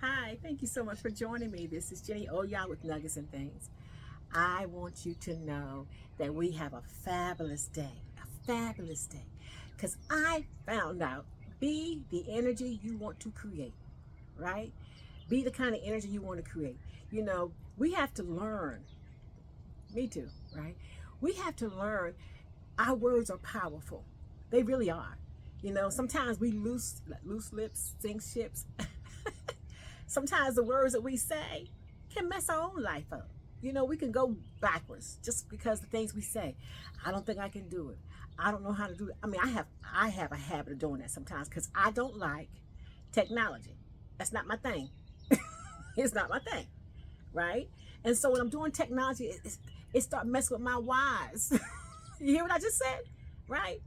Hi, thank you so much for joining me. This is Jenny Oya with Nuggets and Things. I want you to know that we have a fabulous day, because I found out be the energy you want to create, right? Be the kind of energy you want to create. You know, we have to learn, me too, right? We have to learn our words are powerful. They really are. You know, sometimes we loose lips, sink ships. Sometimes the words that we say can mess our own life up. You know, we can go backwards just because the things we say. I don't think I can do it. I don't know how to do it. I mean, I have a habit of doing that sometimes because I don't like technology. That's not my thing. It's not my thing, right? And so when I'm doing technology, it starts messing with my whys. You hear what I just said? Right?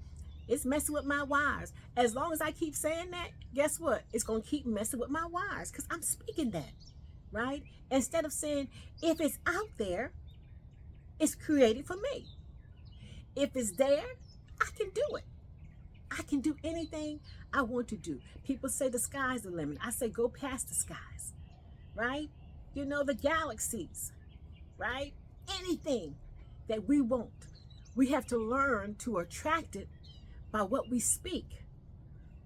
It's messing with my whys. As long as I keep saying that, guess what? It's going to keep messing with my whys because I'm speaking that, right? Instead of saying, if it's out there, it's created for me. If it's there, I can do it. I can do anything I want to do. People say the sky's the limit. I say go past the skies, right? You know, the galaxies, right? Anything that we want, we have to learn to attract it by what we speak.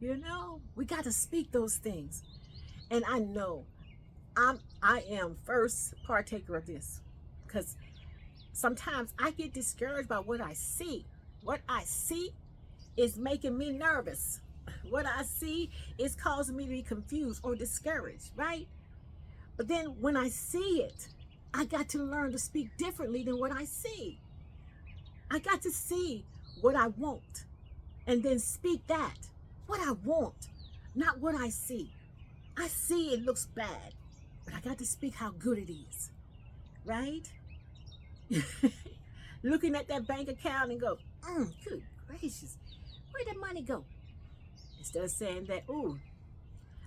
You know, we got to speak those things. And I know I am first partaker of this because sometimes I get discouraged by what I see. What I see is making me nervous. What I see is causing me to be confused or discouraged, right? But then when I see it, I got to learn to speak differently than what I see. I got to see what I want and then speak that, what I want, not what I see. I see it looks bad, but I got to speak how good it is, right? Looking at that bank account and go, good gracious, where'd the money go? Instead of saying that, ooh,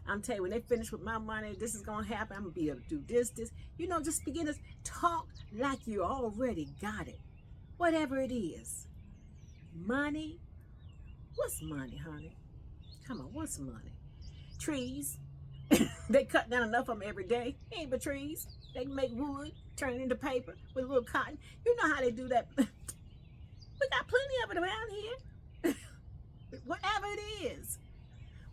I'm telling you, when they finish with my money, this is going to happen. I'm going to be able to do this. You know, just begin to talk like you already got it. Whatever it is. Money. What's money, honey? Come on, what's money? Trees. They cut down enough of them every day. Ain't but trees. They make wood, turn it into paper with a little cotton. You know how they do that. We got plenty of it around here.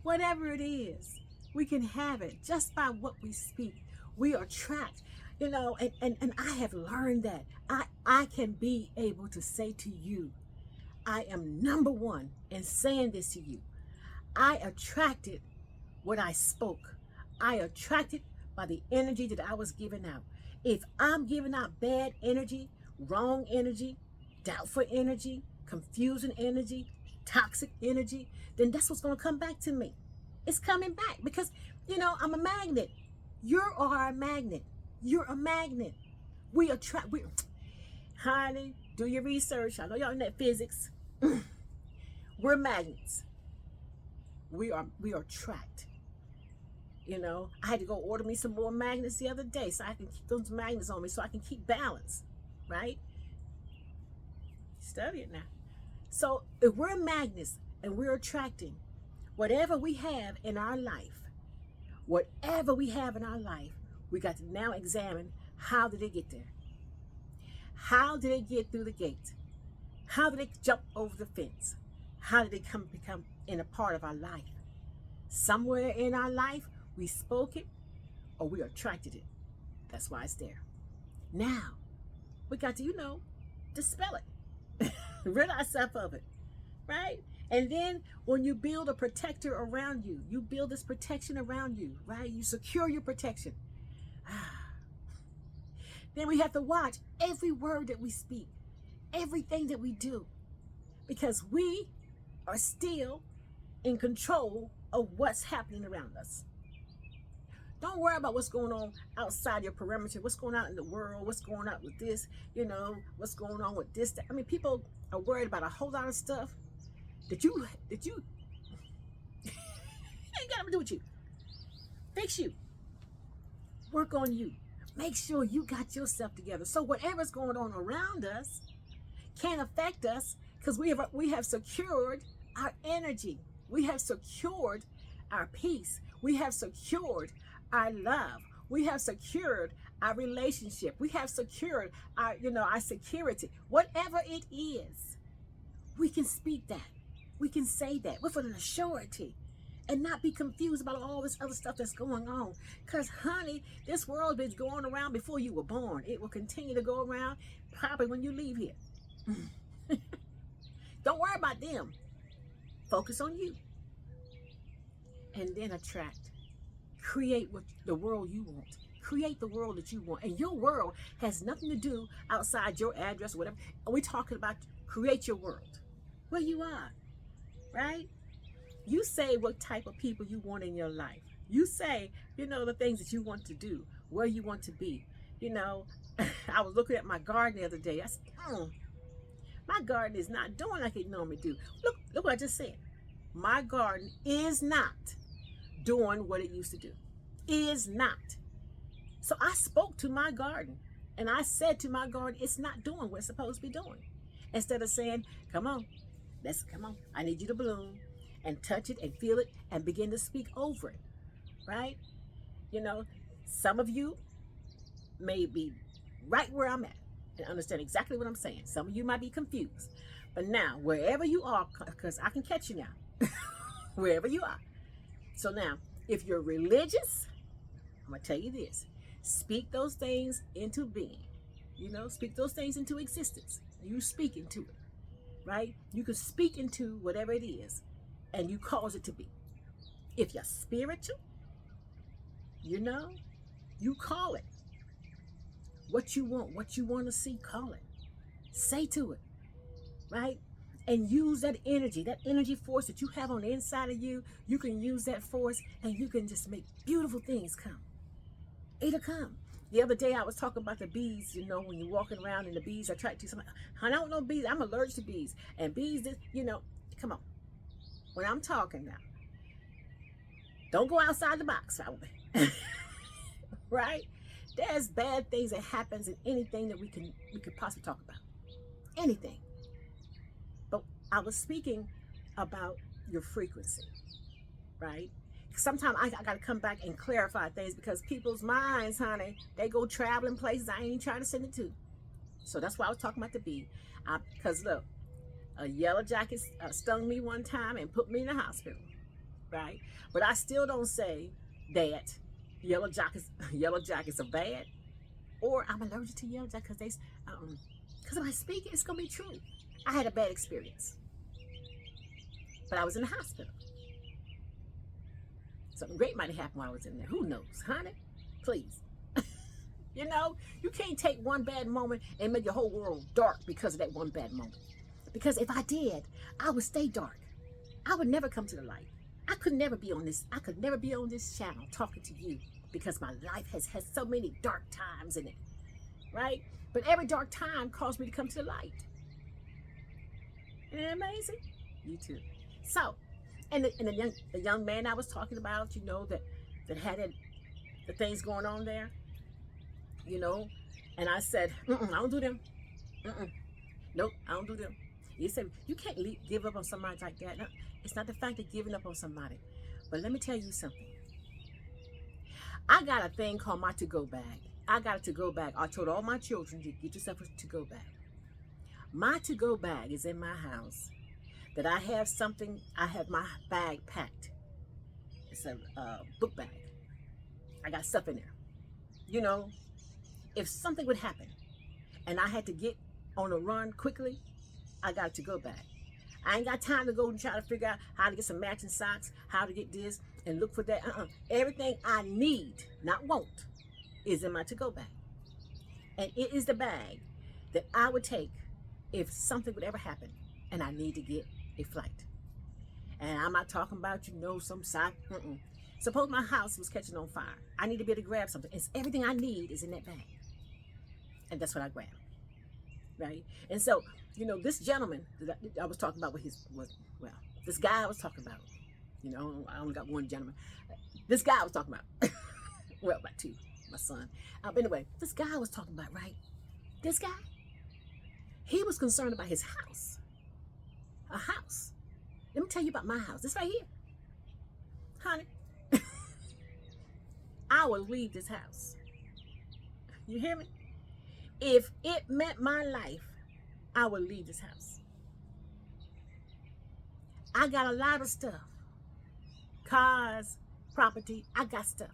Whatever it is, we can have it just by what we speak. We are tracked, you know, and I have learned that I can be able to say to you, I am number one in saying this to you. I attracted what I spoke. I attracted by the energy that I was giving out. If I'm giving out bad energy, wrong energy, doubtful energy, confusing energy, toxic energy, then that's what's going to come back to me. It's coming back because, you know, I'm a magnet. You are a magnet. You're a magnet. We attract. Honey, do your research. I know y'all in that physics. We're magnets. We are tracked. You know, I had to go order me some more magnets the other day so I can keep those magnets on me so I can keep balance, right? Study it now. So if we're magnets and we're attracting whatever we have in our life, we got to now examine how did it get there? How did it get through the gate? How did it jump over the fence? How did it become in a part of our life? Somewhere in our life, we spoke it or we attracted it. That's why it's there. Now, we got to, you know, dispel it. Rid ourselves of it, right? And then when you build a protector around you, you build this protection around you, right? You secure your protection. Then we have to watch every word that we speak, everything that we do, because we are still in control of what's happening around us. Don't worry about what's going on outside your perimeter, what's going on in the world, what's going on with this, you know, what's going on with this. I mean, people are worried about a whole lot of stuff that you ain't got nothing to do with you. Fix you. Work on you. Make sure you got yourself together. So whatever's going on around us can't affect us because we have secured our energy. We have secured our peace. We have secured our love. We have secured our relationship. We have secured our, our security. Whatever it is, we can speak that. We can say that with an surety and not be confused about all this other stuff that's going on. Because, honey, this world is going around before you were born. It will continue to go around probably when you leave here. Don't worry about them. Focus on you. And then attract. Create what the world you want. Create the world that you want. And your world has nothing to do outside your address or whatever. And we're talking about create your world. Where you are. Right? You say what type of people you want in your life. You say, the things that you want to do, where you want to be. I was looking at my garden the other day. I said, my garden is not doing like it normally do. Look what I just said. My garden is not doing what it used to do. Is not. So I spoke to my garden and I said to my garden, it's not doing what it's supposed to be doing. Instead of saying, come on, I need you to bloom and touch it and feel it and begin to speak over it, right? Some of you may be right where I'm at and understand exactly what I'm saying. Some of you might be confused. But now, wherever you are, because I can catch you now, wherever you are. So now, if you're religious, I'm going to tell you this. Speak those things into being. Speak those things into existence. You speak into it, right? You can speak into whatever it is, and you cause it to be. If you're spiritual, you call it. What you want to see, call it. Say to it, right? And use that energy force that you have on the inside of you. You can use that force and you can just make beautiful things come. It'll come. The other day I was talking about the bees, when you're walking around and the bees attract you. Somebody, I don't know bees. I'm allergic to bees. And bees, come on. When I'm talking now, don't go outside the box, right? There's bad things that happens in anything that we could possibly talk about. Anything. But I was speaking about your frequency, right? Sometimes I got to come back and clarify things because people's minds, honey, they go traveling places I ain't even trying to send it to. So that's why I was talking about the bee. Because look, a yellow jacket stung me one time and put me in the hospital, right? But I still don't say that yellow jackets are bad, or I'm allergic to yellow jackets because if I speak, it's gonna be true. I had a bad experience, but I was in the hospital. Something great might have happened while I was in there. Who knows, honey? Please. You can't take one bad moment and make your whole world dark because of that one bad moment. Because if I did, I would stay dark. I would never come to the light. I could never be on this channel talking to you because my life has had so many dark times in it, right? But every dark time caused me to come to the light. Isn't it amazing? You too. So, and the young man I was talking about, that had the things going on there, and I said, I don't do them. Nope, I don't do them. He said, you can't give up on somebody like that. No, it's not the fact of giving up on somebody. But let me tell you something. I got a thing called my to-go bag. I got a to-go bag. I told all my children to get yourself a to-go bag. My to-go bag is in my house. That I have my bag packed. It's a book bag. I got stuff in there. If something would happen and I had to get on a run quickly, I got a to-go bag. I ain't got time to go and try to figure out how to get some matching socks, how to get this, and look for that. Everything I need, not want, is in my to-go bag. And it is the bag that I would take if something would ever happen and I need to get a flight. And I'm not talking about, some side. Suppose my house was catching on fire. I need to be able to grab something. It's everything I need is in that bag. And that's what I grab. Right? And so, this gentleman that I was talking about this guy I was talking about, I only got one gentleman. This guy I was talking about, well, about two, my son. Anyway, this guy I was talking about, right? This guy, he was concerned about his house. A house. Let me tell you about my house. This right here. Honey, I would leave this house. You hear me? If it meant my life, I would leave this house. I got a lot of stuff. Cars, property, I got stuff.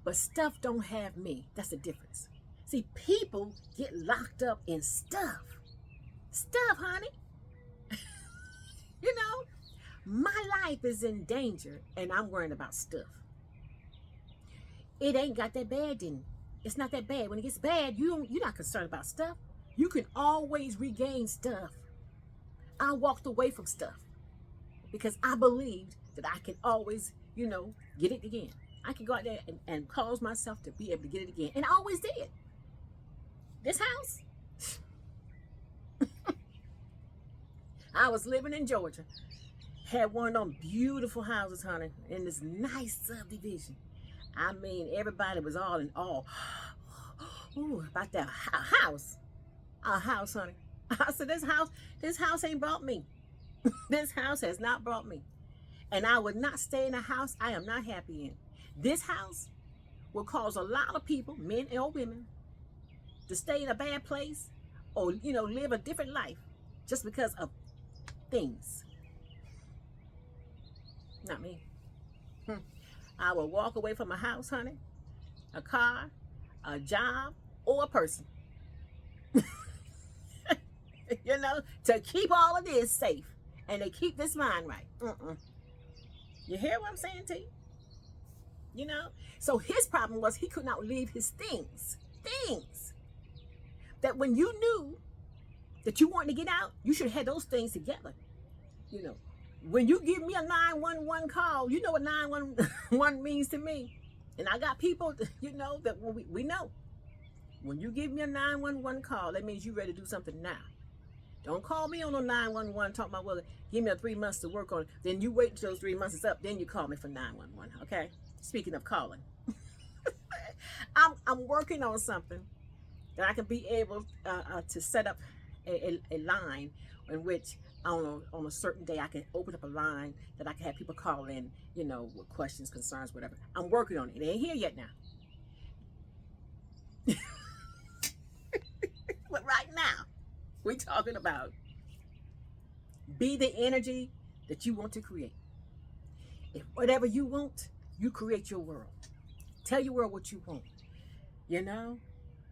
But stuff don't have me. That's the difference. See, people get locked up in stuff. Stuff, honey. You know, my life is in danger and I'm worrying about stuff. It ain't got that bad, then. It's not that bad. When it gets bad, you're not concerned about stuff. You can always regain stuff. I walked away from stuff because I believed that I could always, get it again. I could go out there and cause myself to be able to get it again. And I always did. This house, I was living in Georgia. Had one of them beautiful houses, honey, in this nice subdivision. I mean, everybody was all in awe. Ooh, about that house. A house, honey. I said, this house ain't brought me. This house has not brought me. And I would not stay in a house I am not happy in. This house will cause a lot of people, men or women, to stay in a bad place or, live a different life just because of things. Not me. I will walk away from a house, honey, a car, a job, or a person. To keep all of this safe and to keep this mind right. You hear what I'm saying to you? So his problem was he could not leave his things. That when you knew that you wanted to get out, you should have had those things together. When you give me a 911 call, you know what 911 means to me. And I got people, that we know. When you give me a 911 call, that means you're ready to do something now. Don't call me on no 911 talking about, well, give me 3 months to work on it. Then you wait until those 3 months is up, then you call me for 911, okay? Speaking of calling. I'm working on something that I can be able to set up a line in which on a certain day I can open up a line that I can have people call in, with questions, concerns, whatever. I'm working on it. It ain't here yet now. But right now, we're talking about be the energy that you want to create. If whatever you want, you create your world. Tell your world what you want.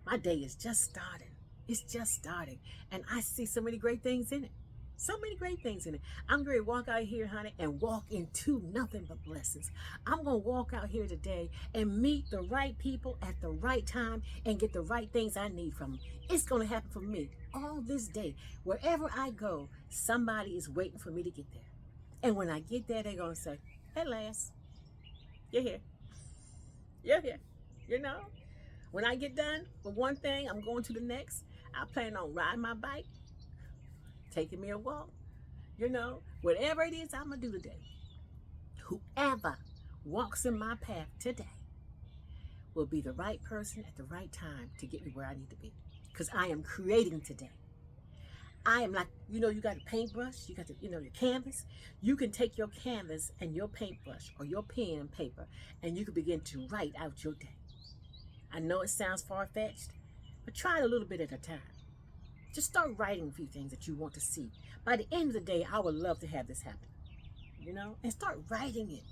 My day is just starting. It's just starting. And I see so many great things in it. So many great things in it. I'm going to walk out here, honey, and walk into nothing but blessings. I'm going to walk out here today and meet the right people at the right time and get the right things I need from them. It's going to happen for me all this day. Wherever I go, somebody is waiting for me to get there. And when I get there, they're going to say, "Hey, Lass, you're here. You're here." When I get done with one thing, I'm going to the next. I plan on riding my bike, taking me a walk, whatever it is I'm going to do today. Whoever walks in my path today will be the right person at the right time to get me where I need to be. Because I am creating today. I am like, you got a paintbrush, you got your canvas. You can take your canvas and your paintbrush or your pen and paper and you can begin to write out your day. I know it sounds far-fetched, but try it a little bit at a time. Just start writing a few things that you want to see. By the end of the day, I would love to have this happen, and start writing it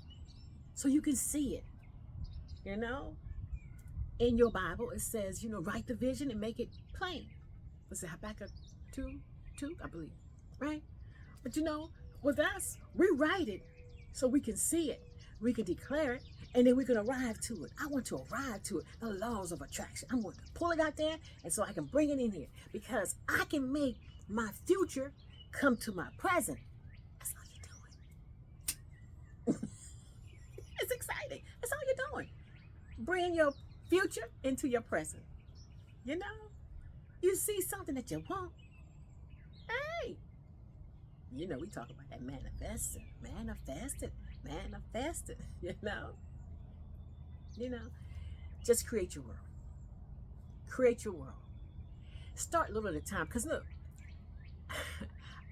so you can see it, In your Bible, it says, write the vision and make it plain. Was it Habakkuk 2, I believe, right? But with us, we write it so we can see it, we can declare it, and then we can arrive to it. I want to arrive to it, the laws of attraction. I'm going to pull it out there, and so I can bring it in here because I can make my future come to my present. That's all you're doing. It's exciting. That's all you're doing. Bring your future into your present. You see something that you want. Hey, we talk about that manifesting, manifest it, just create your world. Create your world. Start little at a time. Because look,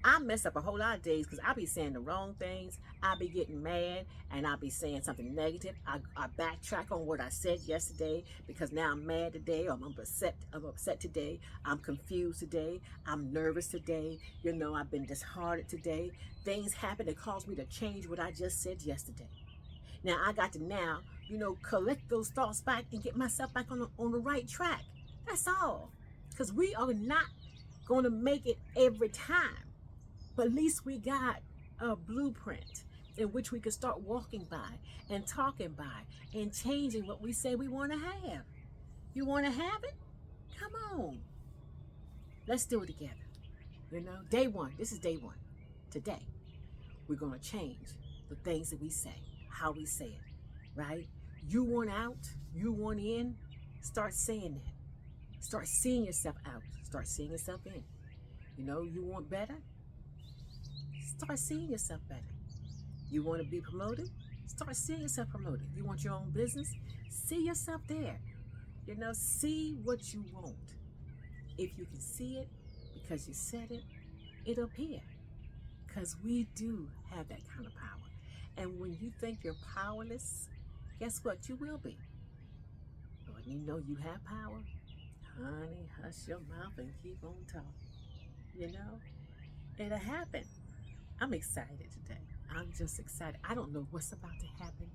I mess up a whole lot of days because I be saying the wrong things. I be getting mad and I be saying something negative. I backtrack on what I said yesterday because now I'm mad today, or I'm upset. I'm upset today. I'm confused today. I'm nervous today. You know, I've been disheartened today. Things happen that cause me to change what I just said yesterday. Now I got to collect those thoughts back and get myself back on the right track. That's all. Because we are not going to make it every time. But at least we got a blueprint in which we can start walking by and talking by and changing what we say we want to have. You want to have it? Come on. Let's do it together. Day one. This is day one. Today, we're going to change the things that we say, how we say it, right? You want out, you want in, start saying that. Start seeing yourself out. Start seeing yourself in. You want better? Start seeing yourself better. You want to be promoted? Start seeing yourself promoted. You want your own business? See yourself there. See what you want. If you can see it because you said it, it'll appear. Because we do have that kind of power. And when you think you're powerless, guess what? You will be. But when you know you have power, honey, hush your mouth and keep on talking. It'll happen. I'm excited today. I'm just excited. I don't know what's about to happen,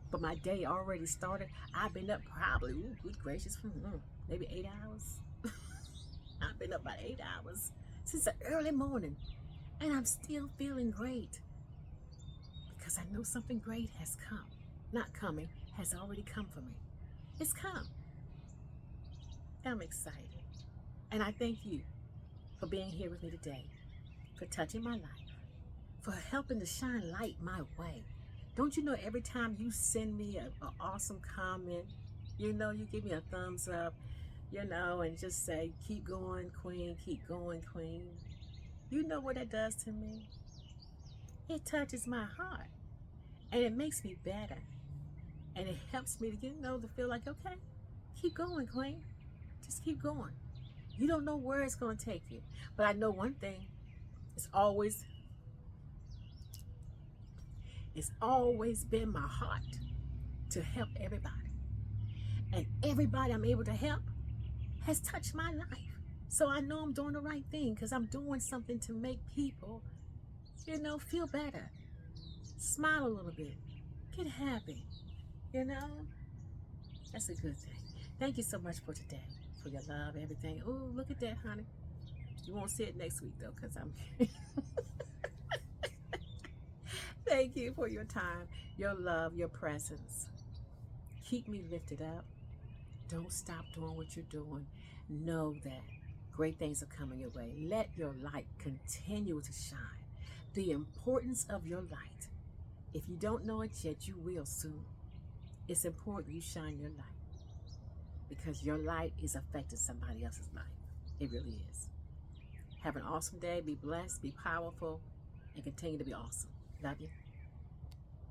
but my day already started. I've been up probably, good gracious, maybe 8 hours. I've been up about 8 hours since the early morning, and I'm still feeling great because I know something great has come. Not coming, has already come for me. It's come. I'm excited. And I thank you for being here with me today, for touching my life, for helping to shine light my way. Don't you know every time you send me an awesome comment, you give me a thumbs up, and just say, keep going, queen, keep going, queen. You know what that does to me? It touches my heart, and it makes me better, and it helps me to to feel like, okay, keep going, queen. Just keep going. You don't know where it's going to take you, but I know one thing. It's always been my heart to help everybody. And everybody I'm able to help has touched my life. So I know I'm doing the right thing because I'm doing something to make people, feel better. Smile a little bit. Get happy. That's a good thing. Thank you so much for today, for your love, everything. Oh, look at that, honey. You won't see it next week, though, because I'm... Thank you for your time, your love, your presence. Keep me lifted up. Don't stop doing what you're doing. Know that great things are coming your way. Let your light continue to shine. The importance of your light. If you don't know it yet, you will soon. It's important you shine your light because your light is affecting somebody else's life. It really is. Have an awesome day. Be blessed, be powerful, and continue to be awesome. Love you.